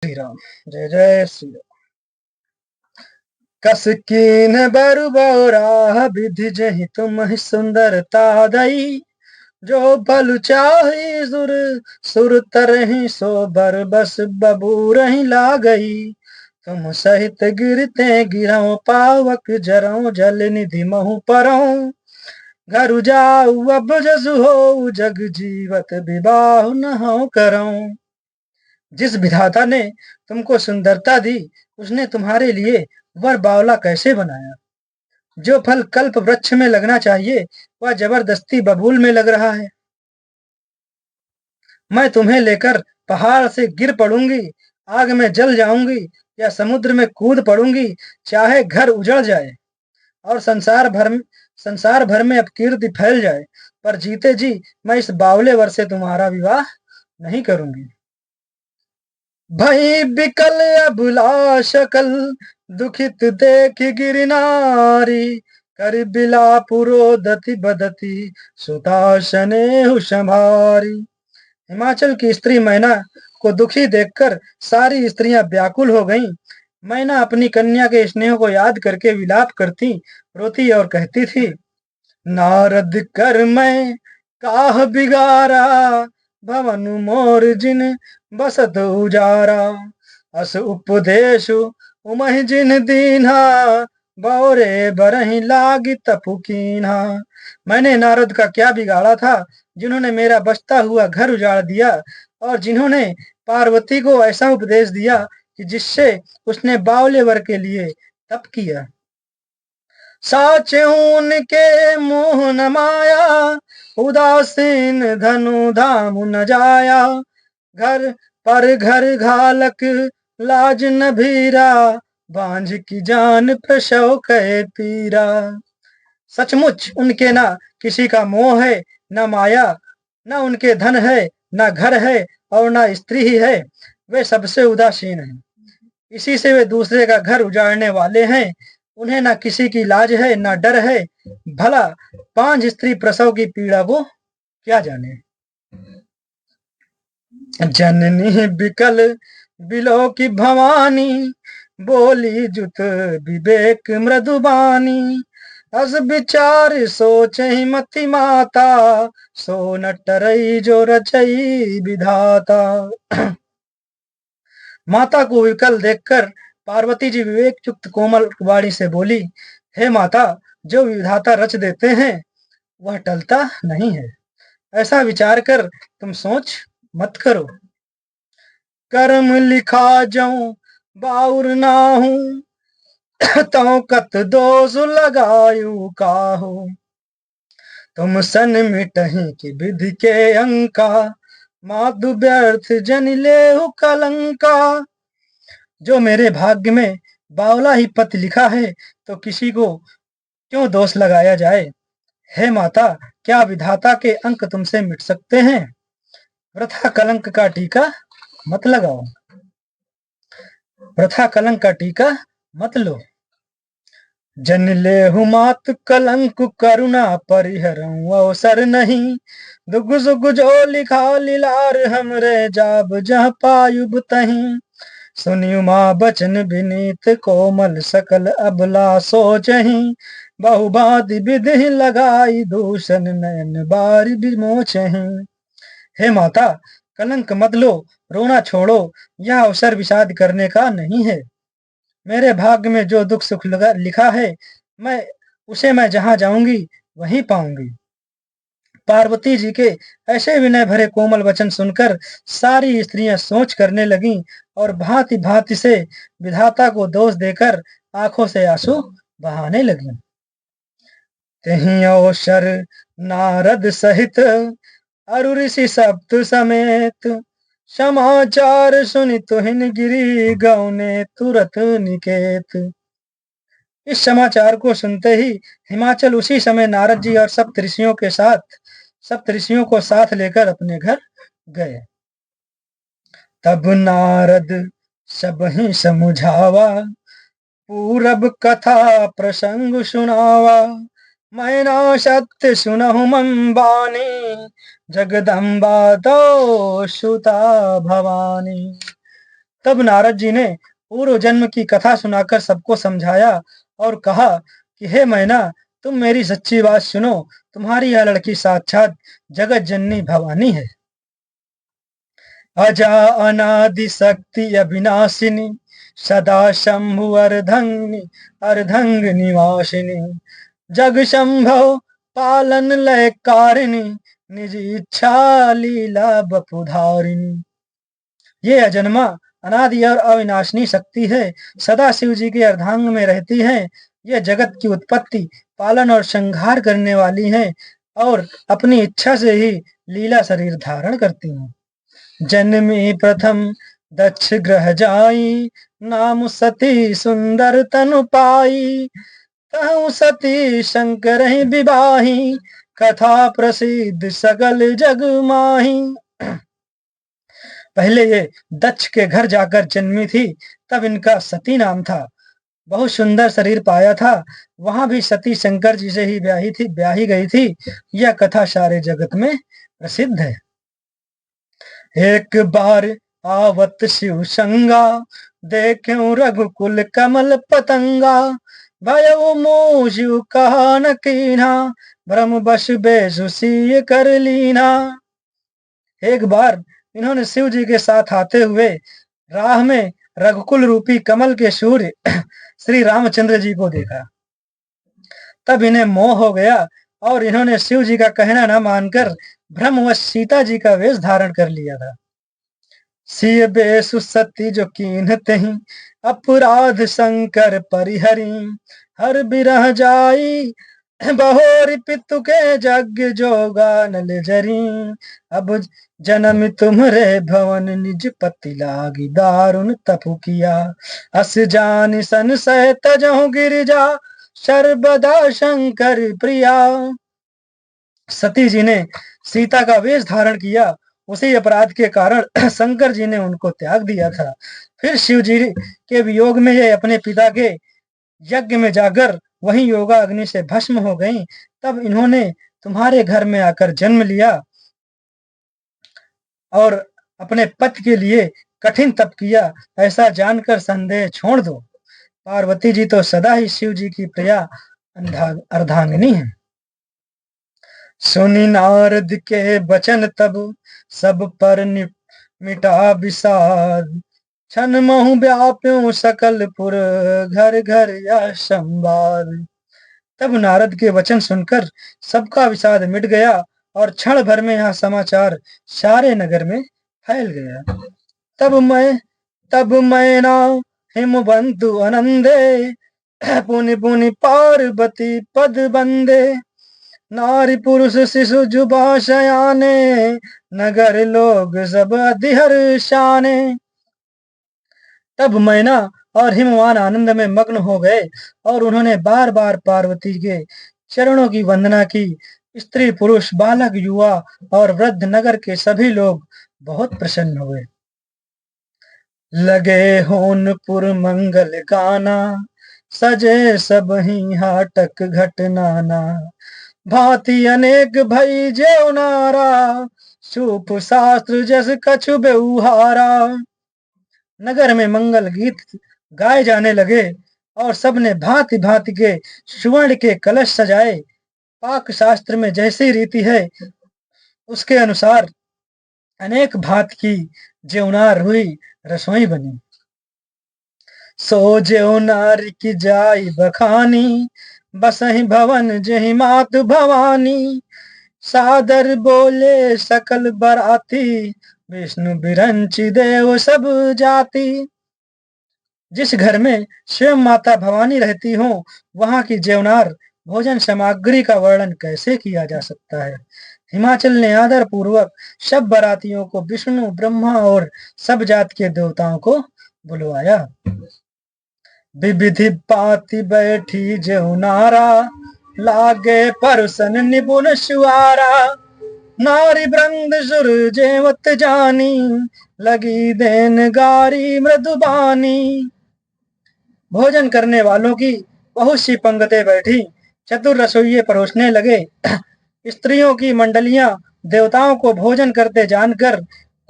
श्री राम। जय जय श्री राम। कस कीन बरु बौरा विधि जहि तुम ही सुंदरता दई। जो बल चाही सुर सुर तरहि सो बर बस बबूरहि ला गई। तुम सहित गिरते गिरऊं पावक जरऊं जल निधि महु परऊं। घर जाऊ अब जसु हो जग जीवत विवाह न करऊं। जिस विधाता ने तुमको सुंदरता दी उसने तुम्हारे लिए वर बावला कैसे बनाया। जो फल कल्प वृक्ष में लगना चाहिए वह जबरदस्ती बबूल में लग रहा है। मैं तुम्हें लेकर पहाड़ से गिर पड़ूंगी, आग में जल जाऊंगी या समुद्र में कूद पड़ूंगी, चाहे घर उजड़ जाए और संसार भर में अपकीर्ति फैल जाए, पर जीते जी मैं इस बावले वर से तुम्हारा विवाह नहीं करूंगी। भई बिकल अबुला शकल दुखित देख गिरनारी। कर बिला पुरोदति बदती सुताशने संभारी। हिमाचल की स्त्री मैना को दुखी देखकर सारी स्त्रियां व्याकुल हो गईं। मैना अपनी कन्या के स्नेह को याद करके विलाप करती, रोती और कहती थी, नारद कर मैं काह बिगारा, भवन मोर जिन बसत उजारा। अस उपदेश उमहि जिन दीन्हा, बौरे बरहि लागी तपु कीन्हा। मैंने नारद का क्या बिगाड़ा था जिन्होंने मेरा बसता हुआ घर उजाड़ दिया और जिन्होंने पार्वती को ऐसा उपदेश दिया कि जिससे उसने बावले वर के लिए तप किया। साचे उनके मोह न माया, उदासीन धनु धाम न जाया। घर पर घर घालक लाज न भीरा, बांझ की जान प्रसव कहे पीरा। सचमुच उनके ना किसी का मोह है, न माया, न उनके धन है, न घर है और न स्त्री ही है। वे सबसे उदासीन हैं, इसी से वे दूसरे का घर उजाड़ने वाले हैं। उन्हें ना किसी की लाज है, ना डर है। भला पांच स्त्री प्रसव की पीड़ा वो क्या जाने। जननी बिकल बिलो की भवानी, बोली जुत विवेक मृदुबानी। अस विचार सोचहि मति माता, सो न टरई जो रचई विधाता। माता को विकल देखकर पार्वती जी विवेक युक्त कोमल वाणी से बोली, हे माता, जो विधाता रच देते हैं वह टलता नहीं है। ऐसा विचार कर तुम सोच मत करो। कर्म लिखा जाऊं बाउर नाहू, तो कत दोष लगायु काहू। तुम सन मिटहि की विधि के अंका, माधु व्यर्थ जन लेहु कलंका। जो मेरे भाग्य में बावला ही पति लिखा है तो किसी को क्यों दोष लगाया जाए। हे माता, क्या विधाता के अंक तुमसे मिट सकते हैं। वृथा कलंक का टीका मत लगाओ, वृथा कलंक का टीका मत लो। जन लेहु मात कलंक करुणा परिहरऊं अवसर नहीं। दुग सुग जो लिखा लिलार हमरे, जाब जह पायुब तहीं। सुनियु माँ बचन विनीत कोमल, सकल अबला सोचहि। बहुभांति विधि लगाई, दूषण नयन बारी विमोचहि। हे माता, कलंक मत लो, रोना छोड़ो, यह अवसर विषाद करने का नहीं है। मेरे भाग्य में जो दुख सुख लिखा है मैं जहां जाऊंगी वहीं पाऊंगी। पार्वती जी के ऐसे विनय भरे कोमल वचन सुनकर सारी स्त्रियां सोच करने लगीं और भांति भांति से विधाता को दोष देकर आंखों से आंसू बहाने लगीं। तेहि अवसर नारद सहित अरु ऋषि सप्त समेत, समाचार सुनि तुहिन गिरी गौने तुरत निकेत। इस समाचार को सुनते ही हिमाचल उसी समय नारद जी और सप्त ऋषियों को साथ लेकर अपने घर गए। तब नारद सब ही समुझावा, पूरब कथा प्रसंग सुनावा। मैना सत्य सुनहु मम बानी, जगदम्बा दो सुता भवानी। तब नारद जी ने पूर्व जन्म की कथा सुनाकर सबको समझाया और कहा कि हे मैना, तुम मेरी सच्ची बात सुनो। तुम्हारी यह लड़की साक्षात जगत जननी भवानी है। अजा अनादि शक्ति अविनाशिनी, सदा शंभु अर्धंग निवासिनी, जग संभव पालन लय कारिणी, निज इच्छा लीला बपुधारिणी। ये अजन्मा अनादि और अविनाशिनी शक्ति है, सदा शिव जी के अर्धांग में रहती है। यह जगत की उत्पत्ति, पालन और संहार करने वाली है और अपनी इच्छा से ही लीला शरीर धारण करती है। जन्मी प्रथम दक्ष ग्रह जाई, नाम सती सुंदर तनु पाई, तहु सती शंकर विवाही, कथा प्रसिद्ध सकल जग माही। पहले ये दक्ष के घर जाकर जन्मी थी, तब इनका सती नाम था। बहुत सुंदर शरीर पाया था। वहां भी सती शंकर जी से ही ब्याही गई थी। यह कथा सारे जगत में प्रसिद्ध है। एक बार आवत शिव संगा, देख्यो रघुकुल कमल पतंगा, भयो मोह शिव कहा न कीन्हा, भ्रम बस बेसुसी कर लीना। एक बार इन्होंने शिव जी के साथ आते हुए राह में रघुकुल रूपी कमल के सूर्य श्री रामचंद्र जी को देखा। तब इन्हें मोह हो गया और इन्होंने शिव जी का कहना न मानकर भ्रमवश सीता जी का वेश धारण कर लिया था। सिय बेसु सती जो कीन्हते ही, अपराध शंकर परिहरी, हर बिरह जाई बहोरी पितु के जग जोगा नल जरी, अब जन्म तुम्हरे भवन निज पति लागी, दारुण तपु किया, अस जान संशय तजहु गिरिजा, सर्वदा शंकर प्रिया। सती जी ने सीता का वेश धारण किया, उसी अपराध के कारण शंकर जी ने उनको त्याग दिया था। फिर शिव जी के वियोग में ये अपने पिता के यज्ञ में जाकर वहीं योगा अग्नि से भस्म हो गईं। तब इन्होंने तुम्हारे घर में आकर जन्म लिया और अपने पति के लिए कठिन तप किया। ऐसा जानकर संदेह छोड़ दो। पार्वती जी तो सदा ही शिव जी की प्रिया अर्धांगिनी है। सुनी नारद के वचन तब सब पर मिटा विषाद, छन महु व्याप्यों सकल पुर, घर घर या संवाद। तब नारद के वचन सुनकर सबका विषाद मिट गया और क्षण भर में यह समाचार सारे नगर में फैल गया। तब मैना हिमवंतु आनंदे, पुनि पुनि पार्वती पद बंदे, नारी पुरुष शिशु जुबा शयाने, नगर लोग सब अधिहर्षाने। तब मैना और हिमवान आनंद में मग्न हो गए और उन्होंने बार बार पार्वती के चरणों की वंदना की। स्त्री पुरुष बालक युवा और वृद्ध नगर के सभी लोग बहुत प्रसन्न हुए। लगे होनपुर मंगल गाना, सजे सब ही हाटक घटनाना, भांति अनेक भई जेऊ नारा, सूप शास्त्र जस कछु बेउहारा। नगर में मंगल गीत गाए जाने लगे और सबने भांति भांति के सुवर्ण के कलश सजाए। पाक शास्त्र में जैसी रीति है उसके अनुसार अनेक भांत की जेवनार हुई, रसोई बनी। सो जेवनार की जाई बखानी, बसहि भवन जहि मात भवानी, सादर बोले सकल बराती, विष्णु बिरंची देव सब जाति। जिस घर में स्वयं माता भवानी रहती हो, वहां की जेवनार भोजन सामग्री का वर्णन कैसे किया जा सकता है। हिमाचल ने आदर पूर्वक सब बारातियों को विष्णु ब्रह्मा और सब जात के देवताओं को बुलवाया। विविधि पाति बैठी जेवनारा, लागे परुसन निपुण सुआरा, नारी वृंद सुर जेवत जानी, लगी देन गारी मृदुबानी। भोजन करने वालों की बहुत सी पंक्तियां बैठी, चतुर रसोइये परोसने लगे। स्त्रियों की मंडलियां देवताओं को भोजन करते जानकर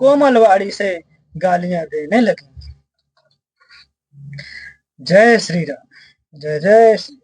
कोमल वाणी से गालियां देने लगी। जय श्री राम। जय जय श्री